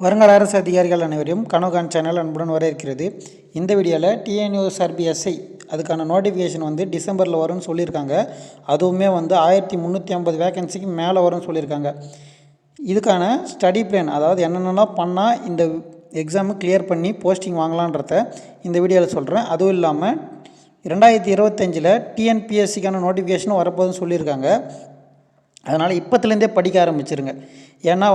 வருங்கால அரசு அதிகாரிகள் அனைவரையும் கனோகான் சேனல் அன்புடன் வரவேற்கிறது. இந்த வீடியோவில் டிஎன்யூஎஸ்ஆர்பிஎஸ்ஐ அதுக்கான நோட்டிஃபிகேஷன் டிசம்பரில் வரும்னு சொல்லியிருக்காங்க. அதுவுமே 1350 வேகன்சிக்கு மேலே வரும்னு சொல்லியிருக்காங்க. இதுக்கான ஸ்டடி பிளான், அதாவது என்னென்னலாம் பண்ணால் இந்த எக்ஸாமு கிளியர் பண்ணி போஸ்டிங் வாங்கலான்றத இந்த வீடியோவில் சொல்கிறேன். அதுவும் இல்லாமல் 2025 டிஎன்பிஎஸ்சிக்கான நோட்டிஃபிகேஷனும் வரப்போகுதுன்னு சொல்லியிருக்காங்க. அதனால் இப்போத்துலேருந்தே படிக்க ஆரம்பிச்சிருங்க. ஏன்னா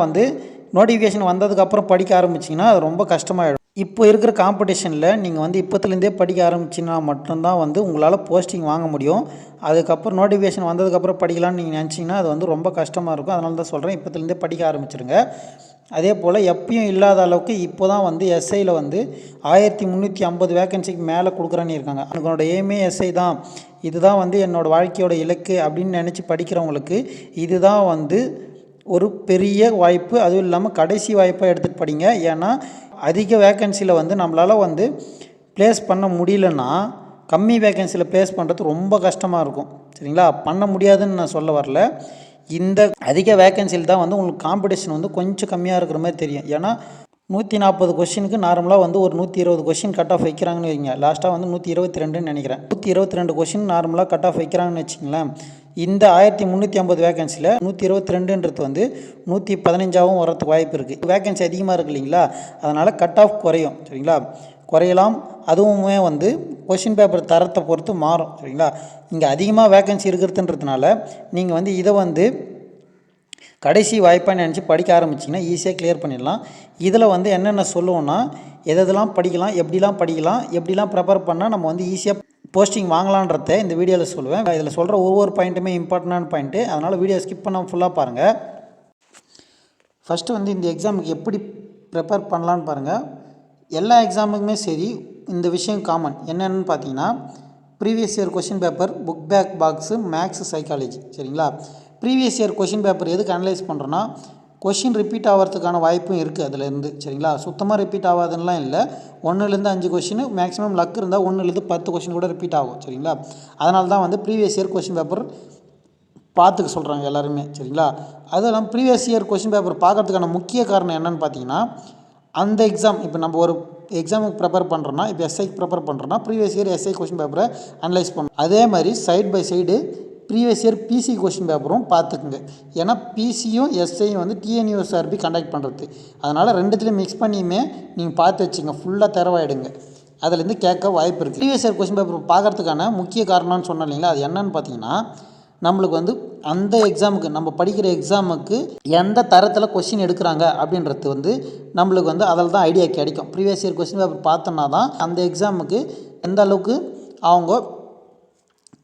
நோட்டிஃபிகேஷன் வந்ததுக்கப்புறம் படிக்க ஆரம்பிச்சிங்கன்னா அது ரொம்ப கஷ்டமாயிடும். இப்போ இருக்கிற காம்படிஷனில் நீங்கள் இப்போத்துலேருந்தே படிக்க ஆரம்பிச்சிங்கன்னா மட்டும்தான் உங்களால் போஸ்டிங் வாங்க முடியும். அதுக்கப்புறம் நோட்டிஃபிகேஷன் வந்ததுக்கப்புறம் படிக்கலான்னு நீங்கள் நினச்சிங்கன்னா அது ரொம்ப கஷ்டமாக இருக்கும். அதனால தான் சொல்கிறேன், இப்போத்துலேருந்தே படிக்க ஆரம்பிச்சிருங்க. அதே போல் எப்பயும் இல்லாத அளவுக்கு இப்போ தான் எஸ்ஐயில் 1350 வேகன்சிக்கு மேலே கொடுக்குறேன்னு இருக்காங்க. என்னோட எய்மே எஸ்ஐ தான், இதுதான் என்னோடய வாழ்க்கையோட இலக்கு அப்படின்னு நினச்சி படிக்கிறவங்களுக்கு இதுதான் ஒரு பெரிய வாய்ப்பு. அதுவும் இல்லாமல் கடைசி வாய்ப்பாக எடுத்துகிட்டு படிங்க. ஏன்னா அதிக வேக்கன்சியில் நம்மளால் ப்ளேஸ் பண்ண முடியலன்னா கம்மி வேக்கன்சியில் ப்ளேஸ் பண்ணுறது ரொம்ப கஷ்டமாக இருக்கும். சரிங்களா? பண்ண முடியாதுன்னு நான் சொல்ல வரல. இந்த அதிக வேக்கன்சியில் தான் உங்களுக்கு காம்படிஷன் கொஞ்சம் கம்மியாக இருக்கிற மாதிரி தெரியும். ஏன்னா 140 கொஷினுக்கு நார்மலாக ஒரு 120 கொஷின் கட் ஆஃப் வைக்கிறாங்கன்னு வைங்க. லாஸ்ட்டாக 122ன்னு நினைக்கிறேன். 122 கொஷின் நார்மலாக கட் ஆஃப் வைக்கிறாங்கன்னு வச்சிங்களேன். இந்த 1350 வேகன்சியில் 122ன்றது 115ஆகவும் வரதுக்கு வாய்ப்பு இருக்குது. வேகன்சி அதிகமாக இருக்குது இல்லைங்களா? அதனால் கட் ஆஃப் குறையும். சரிங்களா? குறையலாம். அதுவுமே கொஷின் பேப்பர் தரத்தை பொறுத்து மாறும். சரிங்களா? இங்கே அதிகமாக வேகன்சி இருக்கிறதுன்றதுனால நீங்கள் இதை கடைசி வாய்ப்பாக நினச்சி படிக்க ஆரம்பிச்சிங்கன்னா ஈஸியாக கிளியர் பண்ணிடலாம். இதில் என்னென்ன சொல்லுவோன்னா, எதெல்லாம் படிக்கலாம், எப்படிலாம் ப்ரிப்பேர் பண்ணால் நம்ம ஈஸியாக போஸ்டிங் வாங்கலான்றத இந்த வீடியோவில் சொல்லுவேன். இதில் சொல்கிற ஒவ்வொரு பாயிண்ட்டுமே இம்பார்ட்டண்டான பாயிண்ட்டு. அதனால் வீடியோ ஸ்கிப் பண்ணாமல் ஃபுல்லாக பாருங்கள். ஃபஸ்ட்டு இந்த எக்ஸாமுக்கு எப்படி ப்ரிப்பேர் பண்ணலான்னு பாருங்கள். எல்லா எக்ஸாமுக்குமே சரி இந்த விஷயம் காமன். என்னென்னு பார்த்தீங்கன்னா, previous year question paper, book back box, maths, psychology. சரிங்களா? ப்ரீவியஸ் இயர் கொஷின் பேப்பர் எதுக்கு அனலைஸ் பண்ணுறோன்னா, கொஷின் ரிப்பீட் ஆகிறதுக்கான வாய்ப்பும் இருக்குது அதிலேருந்து. சரிங்களா? சுத்தமாக ரிப்பீட் ஆகாதுன்னெலாம் இல்லை. 1லேருந்து 5 கொஷின், மேக்ஸிமம் லக் இருந்தால் 1லேருந்து 10 கொஷின் கூட ரிப்பீட் ஆகும். சரிங்களா? அதனால தான் ப்ரீவியஸ் இயர் கொஷின் பேப்பர் பார்த்துக்க சொல்கிறாங்க எல்லாருமே. சரிங்களா? அதெல்லாம் ப்ரீவியஸ் இயர் கொஷின் பேப்பர் பார்க்கறதுக்கான முக்கிய காரணம் என்னென்னு பார்த்தீங்கன்னா, அந்த எக்ஸாம் இப்போ நம்ம ஒரு எக்ஸாமுக்கு ப்ரிப்பேர் பண்ணுறோன்னா, இப்போ எஸ்ஐக்கு ப்ரிப்பேர் பண்ணுறோன்னா ப்ரீவியஸ் இயர் எஸ்ஐ கொஷின் பேப்பரை அனலைஸ் பண்ணணும். அதே மாதிரி side by side previous year PC question பேப்பரும் பார்த்துக்குங்க. ஏன்னா பிசியும் எஸ்ஐயும் டிஎன்யூஎஸ்ஆர்பி கண்டக்ட் பண்ணுறது. அதனால் ரெண்டுத்துலேயும் மிக்ஸ் பண்ணியுமே நீங்கள் பார்த்து வச்சுங்க. ஃபுல்லாக தரவாயிடுங்க. அதுலேருந்து கேட்க வாய்ப்பு இருக்குது. ப்ரீவியஸ் இயர் கொஷின் பேப்பர் பார்க்கறதுக்கான முக்கிய காரணம்னு சொன்னோம் இல்லைங்களா? அது என்னன்னு பார்த்தீங்கன்னா, நம்மளுக்கு அந்த எக்ஸாமுக்கு நம்ம படிக்கிற எக்ஸாமுக்கு எந்த தரத்தில் கொஷின் எடுக்கிறாங்க அப்படின்றது நம்மளுக்கு அதில் தான் ஐடியா கிடைக்கும். ப்ரீவியஸ் இயர் கொஷின் பேப்பர் பார்த்தோன்னா தான் அந்த எக்ஸாமுக்கு எந்த அளவுக்கு அவங்க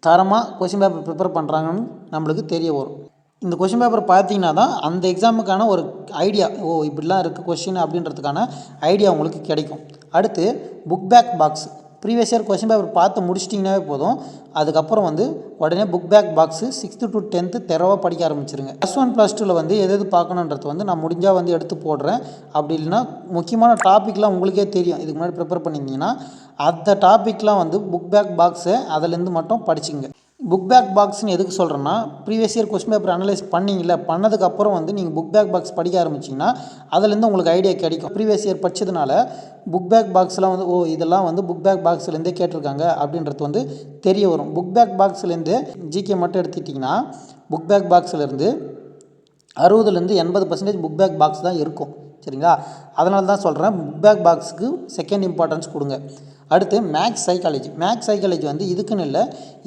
தரமாக கொஷின் பேப்பர் ப்ரிப்பேர் பண்ணுறாங்கன்னு நம்மளுக்கு தெரிய வரும். இந்த கொஷின் பேப்பர் பார்த்தீங்கன்னா தான் அந்த எக்ஸாமுக்கான ஒரு ஐடியா, இப்படிலாம் இருக்குது கொஷின் அப்படின்றதுக்கான ஐடியா உங்களுக்கு கிடைக்கும். அடுத்து book back box. Previous year question paper பார்த்து முடிச்சிட்டிங்கனாவே போதும். அதுக்கப்புறம் உடனே book back box 6th to 10th தெரவாக படிக்க ஆரம்பிச்சிருங்க. +1 +2 எது பார்க்கணுன்றது நான் முடிஞ்சால் எடுத்து போடுறேன். அப்படி இல்லைன்னா முக்கியமான டாப்பிக்லாம் உங்களுக்கே தெரியும். இதுக்கு முன்னாடி ப்ரிப்பேர் பண்ணியிருந்தீங்கன்னா அந்த டாப்பிக்லாம் புக் பேக் பாக்ஸை அதிலேருந்து மட்டும் படிச்சுங்க. புக் பேக் பாக்ஸ்னு எதுக்கு சொல்கிறேன்னா, previous year question paper analyse பண்ணிங்கல்ல, பண்ணதுக்கப்புறம் நீங்கள் புக் பேக் பாக்ஸ் படிக்க ஆரம்பிச்சிங்கன்னா அதுலேருந்து உங்களுக்கு ஐடியா கிடைக்கும். ப்ரீவியஸ் இயர் படித்ததுனால புக் பேக் பாக்ஸ்லாம் இதெல்லாம் புக் பேக் பாக்ஸ்லேருந்தே கேட்டிருக்காங்க அப்படின்றது தெரிய வரும். புக் பேக் பாக்ஸ்லேருந்து ஜிகே மட்டும் எடுத்துக்கிட்டிங்கன்னா புக் பேக் பாக்ஸ்லேருந்து 60லேருந்து 80% புக் பேக் பாக்ஸ் தான் இருக்கும். சரிங்களா? அதனால தான் சொல்கிறேன், புக் பேக் பாக்ஸுக்கு செகண்ட் இம்பார்ட்டன்ஸ் கொடுங்க. அடுத்து மேக்ஸ் சைக்காலஜி. மேக்ஸ் சைக்காலஜி இதுக்குன்னு இல்லை,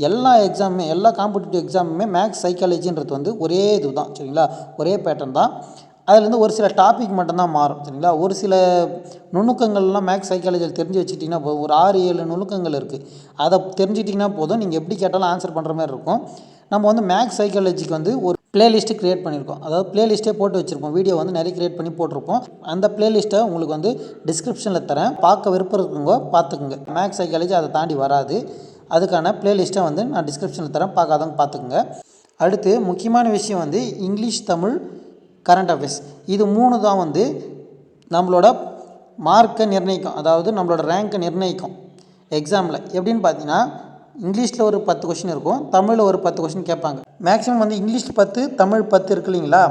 எல்லா எக்ஸாமுமே, எல்லா காம்படிட்டிவ் எக்ஸாமுமே மேக்ஸ் சைக்காலஜின்றது ஒரே இது தான். சரிங்களா? ஒரே பேட்டர்ன் தான். அதுலேருந்து ஒரு சில டாபிக் மட்டும்தான் மாறும். சரிங்களா? ஒரு சில நுணுக்கங்கள்லாம் மேக்ஸ் சைக்காலஜியில் தெரிஞ்சு வச்சுக்கிட்டிங்கன்னா போதும். ஒரு 6-7 நுணுக்கங்கள் இருக்குது. அதை தெரிஞ்சிட்டிங்கன்னா போதும், நீங்கள் எப்படி கேட்டாலும் ஆன்சர் பண்ணுற மாதிரி இருக்கும். நம்ம மேக்ஸ் சைக்காலஜிக்கு ஒரு ப்ளேலிஸ்ட்டு க்ரியேட் பண்ணியிருக்கோம். அதாவது ப்ளேலிஸ்ட்டே போட்டு வச்சுருப்போம். வீடியோ நிறைய க்ரியேட் பண்ணி போட்டிருப்போம். அந்த ப்ளேலிஸ்ட்டை உங்களுக்கு டிஸ்கிரிப்ஷனில் தரேன். பார்க்க விருப்பம் இருக்குங்க பார்த்துக்குங்க. மேக்ஸ் சைக்காலஜி அதை தாண்டி வராது. அதுக்கான ப்ளேலிஸ்ட்டை நான் டிஸ்கிரிப்ஷனில் தரேன். பார்க்காதவங்க பார்த்துக்குங்க. அடுத்து முக்கியமான விஷயம் இங்கிலீஷ், தமிழ், கரண்ட் அஃபேர்ஸ். இது 3 தான் நம்மளோட மார்க்கை நிர்ணயிக்கும். அதாவது நம்மளோட ரேங்க்கை நிர்ணயிக்கும் எக்ஸாமில். எப்படின்னு பார்த்தீங்கன்னா, இங்கிலீஷில் ஒரு 10 கொஷின் இருக்கும், தமிழில் ஒரு 10 கொஷின் கேட்பாங்க. மேக்ஸிமம் வந்து இங்கிலீஷ் 10 தமிழ் 10 இருக்கு இல்லைங்களா,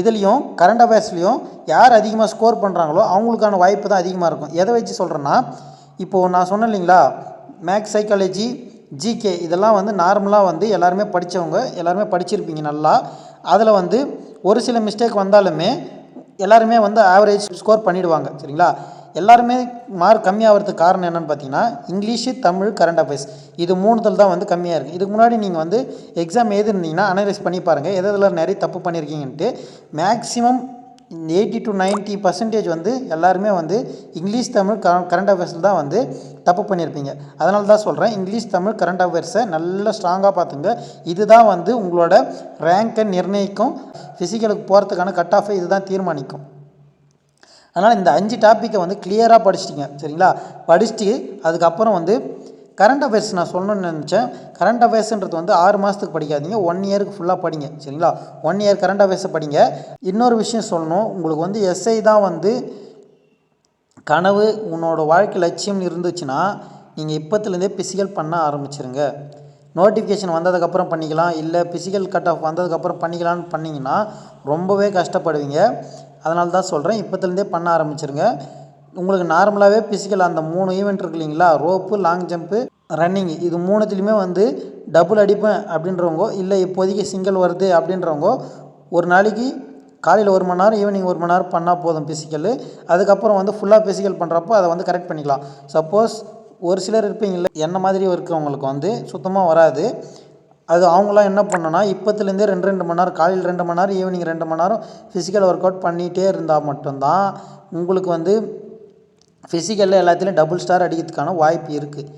இதுலேயும் கரண்ட் அஃபேர்ஸ்லேயும் யார் அதிகமாக ஸ்கோர் பண்ணுறாங்களோ அவங்களுக்கான வாய்ப்பு தான் அதிகமாக இருக்கும். எதை வச்சு சொல்கிறேன்னா, இப்போது நான் சொன்னேன் இல்லைங்களா, மேக்ஸ், சைக்காலஜி, ஜிகே இதெல்லாம் வந்து நார்மலாக வந்து எல்லாருமே படித்தவங்க, எல்லாருமே படிச்சிருப்பீங்க நல்லா. அதில் வந்து ஒரு சில மிஸ்டேக் வந்தாலுமே எல்லாருமே வந்து ஆவரேஜ் ஸ்கோர் பண்ணிவிடுவாங்க. சரிங்களா, எல்லாருமே மார்க் கம்மியாகிறதுக்கு காரணம் என்னென்னு பார்த்தீங்கன்னா, இங்கிலீஷு, தமிழ், கரண்ட் அஃபேர்ஸ் இது மூணுத்தில் தான் வந்து கம்மியாக இருக்குது. இதுக்கு முன்னாடி நீங்கள் வந்து எக்ஸாம் எழுதிருந்தீங்கன்னா அனலைஸ் பண்ணி பாருங்கள் எதில் நிறைய தப்பு பண்ணியிருக்கீங்கன்ட்டு. மேக்ஸிமம் 80 to 90% வந்து எல்லாருமே வந்து இங்கிலீஷ், தமிழ், கரண்ட் அஃபேர்ஸில் தான் வந்து தப்பு பண்ணியிருப்பீங்க. அதனால தான் சொல்கிறேன், இங்கிலீஷ், தமிழ், கரண்ட் அஃபேர்ஸை நல்லா ஸ்ட்ராங்காக பார்த்துங்க. இதுதான் வந்து உங்களோட ரேங்கை நிர்ணயிக்கும். ஃபிசிக்கலுக்கு போகிறதுக்கான கட் ஆஃபை இது தான் தீர்மானிக்கும். அதனால் இந்த 5 டாப்பிக்கை வந்து கிளியராக படிச்சிட்டிங்க. சரிங்களா, படிச்சுட்டு அதுக்கப்புறம் வந்து கரண்ட் அஃபேர்ஸ் நான் சொல்லணும்னு நினச்சேன். கரண்ட் அஃபேர்ஸ்ன்றது வந்து 6 மாதத்துக்கு படிக்காதீங்க, 1 இயருக்கு ஃபுல்லாக படிங்க. சரிங்களா, 1 இயர் கரண்ட் அஃபேர்ஸை படிங்க. இன்னொரு விஷயம் சொல்லணும், உங்களுக்கு வந்து எஸ்ஐ தான் வந்து கனவு, உன்னோட வாழ்க்கை லட்சியம் இருந்துச்சுன்னா நீங்கள் இப்போத்துலேருந்தே பிசிக்கல் பண்ண ஆரம்பிச்சிருங்க. நோட்டிஃபிகேஷன் வந்ததுக்கப்புறம் பண்ணிக்கலாம், இல்லை பிசிக்கல் கட் ஆஃப் வந்ததுக்கப்புறம் பண்ணிக்கலான்னு பண்ணிங்கன்னா ரொம்பவே கஷ்டப்படுவீங்க. அதனால தான் சொல்கிறேன், இப்போத்துலேருந்தே பண்ண ஆரம்பிச்சிருங்க. உங்களுக்கு நார்மலாகவே பிசிக்கல் அந்த 3 ஈவெண்ட் இருக்கு இல்லைங்களா, ரோப்பு, லாங் ஜம்ப்பு, ரன்னிங், இது மூணுத்துலேயுமே வந்து டபுள் அடிப்பேன் அப்படின்றவங்க, இல்லை இப்போதைக்கு சிங்கிள் வருது அப்படின்றவங்க ஒரு நாளைக்கு காலையில் 1 மணி நேரம், ஈவினிங் 1 மணி நேரம் பண்ணால் போதும் பிசிக்கல். அதுக்கப்புறம் வந்து ஃபுல்லாக பிசிக்கல் பண்ணுறப்போ அதை வந்து கரெக்ட் பண்ணிக்கலாம். சப்போஸ் ஒரு சிலர் இருப்பீங்கள என்ன மாதிரி இருக்கிறவங்களுக்கு வந்து சுத்தமாக வராது. அது அவங்களாம் என்ன பண்ணணும்னா, இப்போத்துலேருந்தே 2 மணி நேரம், காலையில் 2 மணி நேரம், ஈவினிங் 2 மணி நேரம் ஃபிசிக்கல் ஒர்க் அவுட் பண்ணிகிட்டே இருந்தால் மட்டும்தான் உங்களுக்கு வந்து ஃபிசிக்கலில் எல்லாத்துலேயும் டபுள் ஸ்டார் அடிக்கிறதுக்கான வாய்ப்பு இருக்குது.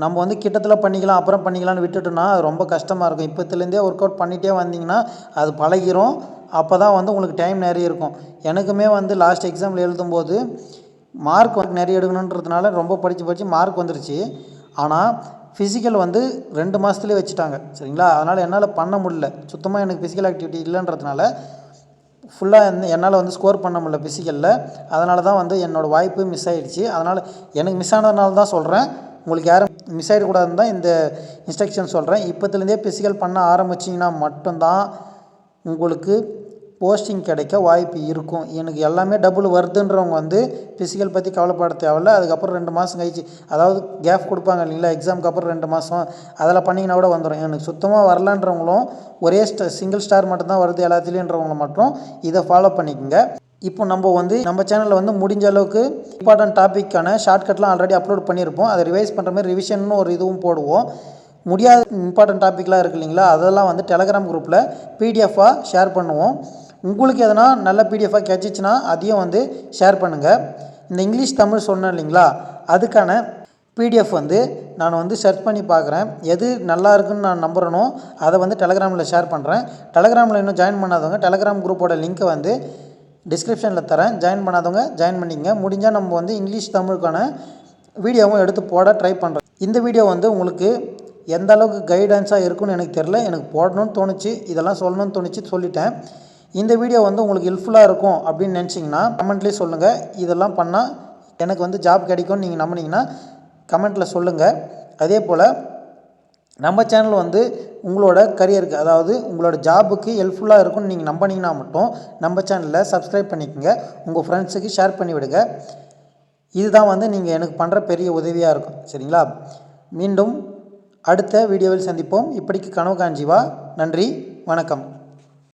நம்ம வந்து கிட்டத்தில் பண்ணிக்கலாம், அப்புறம் பண்ணிக்கலாம்னு விட்டுட்டோன்னா அது ரொம்ப கஷ்டமாக இருக்கும். இப்போத்துலேருந்தே ஒர்க் அவுட் பண்ணிகிட்டே வந்தீங்கன்னா அது பழகிரும். அப்போ தான் வந்து உங்களுக்கு டைம் நிறைய இருக்கும். எனக்குமே வந்து லாஸ்ட் எக்ஸாமில் எழுதும்போது மார்க் வந்து நிறைய எடுக்கணுன்றதுனால ரொம்ப படித்து மார்க் வந்துருச்சு. ஆனால் ஃபிசிக்கல் வந்து 2 மாதத்துலேயே வச்சுட்டாங்க. சரிங்களா, அதனால் என்னால் பண்ண முடியல. சுத்தமாக எனக்கு ஃபிசிக்கல் ஆக்டிவிட்டி இல்லைன்றதுனால ஃபுல்லாக என்னால் வந்து ஸ்கோர் பண்ண முடியல ஃபிசிக்கலில். அதனால தான் வந்து என்னோடய வாய்ப்பு மிஸ் ஆகிடுச்சு. அதனால் எனக்கு மிஸ் ஆனதுனால தான் சொல்கிறேன், உங்களுக்கு யாரும் மிஸ் ஆகிடக்கூடாதுன்னு தான் இந்த இன்ஸ்ட்ரக்ஷன் சொல்கிறேன். இப்போத்துலேருந்தே ஃபிசிக்கல் பண்ண ஆரம்பிச்சிங்கன்னா மட்டும்தான் உங்களுக்கு போஸ்டிங் கிடைக்க வாய்ப்பு இருக்கும். எனக்கு எல்லாமே டபுள் வருதுன்றவங்க வந்து ஃபிசிக்கல் பற்றி கவலைப்பட தேவையில்ல. அதுக்கப்புறம் 2 மாதம் கழிச்சு, அதாவது கேப் கொடுப்பாங்க இல்லைங்களா, எக்ஸாமுக்கு அப்புறம் 2 மாதம், அதில் பண்ணிங்கன்னா கூட வந்துடும். எனக்கு சுத்தமாக வரலான்றவங்களும் ஒரே சிங்கிள் ஸ்டார் மட்டும்தான் வருது எல்லாத்துலேயுன்றவங்கள மட்டும் இதை ஃபாலோ பண்ணிக்கோங்க. இப்போ நம்ம வந்து நம்ம சேனலில் வந்து முடிஞ்ச அளவுக்கு இம்பார்ட்டன்ட் டாப்பிக்கான ஷார்ட்கட்லாம் ஆல்ரெடி அப்லோட் பண்ணியிருப்போம். அதை ரிவைஸ் பண்ணுற மாதிரி ரிவிஷன் ஒரு இதுவும் போடுவோம். முடியாத இம்பார்ட்டன்ட் டாப்பிக்லாம் இருக்குது இல்லைங்களா, அதெல்லாம் வந்து டெலகிராம் குரூப்பில் பிடிஎஃபாக ஷேர் பண்ணுவோம். உங்களுக்கு எதனா நல்ல பிடிஎஃபாக கிடச்சிச்சின்னா அதையும் வந்து ஷேர் பண்ணுங்கள். இந்த இங்கிலீஷ் தமிழ் சொன்னேன் இல்லைங்களா, அதுக்கான பிடிஎஃப் வந்து நான் வந்து சர்ச் பண்ணி பார்க்குறேன். எது நல்லா இருக்குன்னு நான் நம்புகிறேனோ அதை வந்து டெலகிராமில் ஷேர் பண்ணுறேன். டெலகிராமில் இன்னும் ஜாயின் பண்ணாதவங்க டெலகிராம் குரூப்போட லிங்க்கை வந்து டிஸ்கிரிப்ஷனில் தரேன், ஜாயின் பண்ணாதவங்க ஜாயின் பண்ணிங்க. முடிஞ்சால் நம்ம வந்து இங்கிலீஷ் தமிழுக்கான வீடியோவும் எடுத்து போட ட்ரை பண்ணுறேன். இந்த வீடியோ வந்து உங்களுக்கு எந்த அளவுக்கு கைடன்ஸாக இருக்குன்னு எனக்கு தெரில, எனக்கு போடணும்னு தோணுச்சு, இதெல்லாம் சொல்லணும்னு தோணுச்சு, சொல்லிட்டேன். இந்த வீடியோ வந்து உங்களுக்கு ஹெல்ப்ஃபுல்லாக இருக்கும் அப்படின்னு நினச்சிங்கன்னா கமெண்ட்லேயே சொல்லுங்கள். இதெல்லாம் பண்ணால் எனக்கு வந்து ஜாப் கிடைக்கும்னு நீங்கள் நம்பினீங்கன்னா கமெண்ட்டில் சொல்லுங்கள். அதே போல் நம்ம சேனல் வந்து உங்களோட கரியருக்கு, அதாவது உங்களோட ஜாபுக்கு ஹெல்ப்ஃபுல்லாக இருக்கும்னு நீங்கள் நம்பினீங்கன்னா மட்டும் நம்ம சேனலில் சப்ஸ்கிரைப் பண்ணிக்கோங்க, உங்கள் ஃப்ரெண்ட்ஸுக்கு ஷேர் பண்ணி விடுங்க. இதுதான் வந்து நீங்கள் எனக்கு பண்ணுற பெரிய உதவியாக இருக்கும். சரிங்களா, மீண்டும் அடுத்த வீடியோவில் சந்திப்போம். இப்படிக்கு கனவு காஞ்சிவா. நன்றி, வணக்கம்.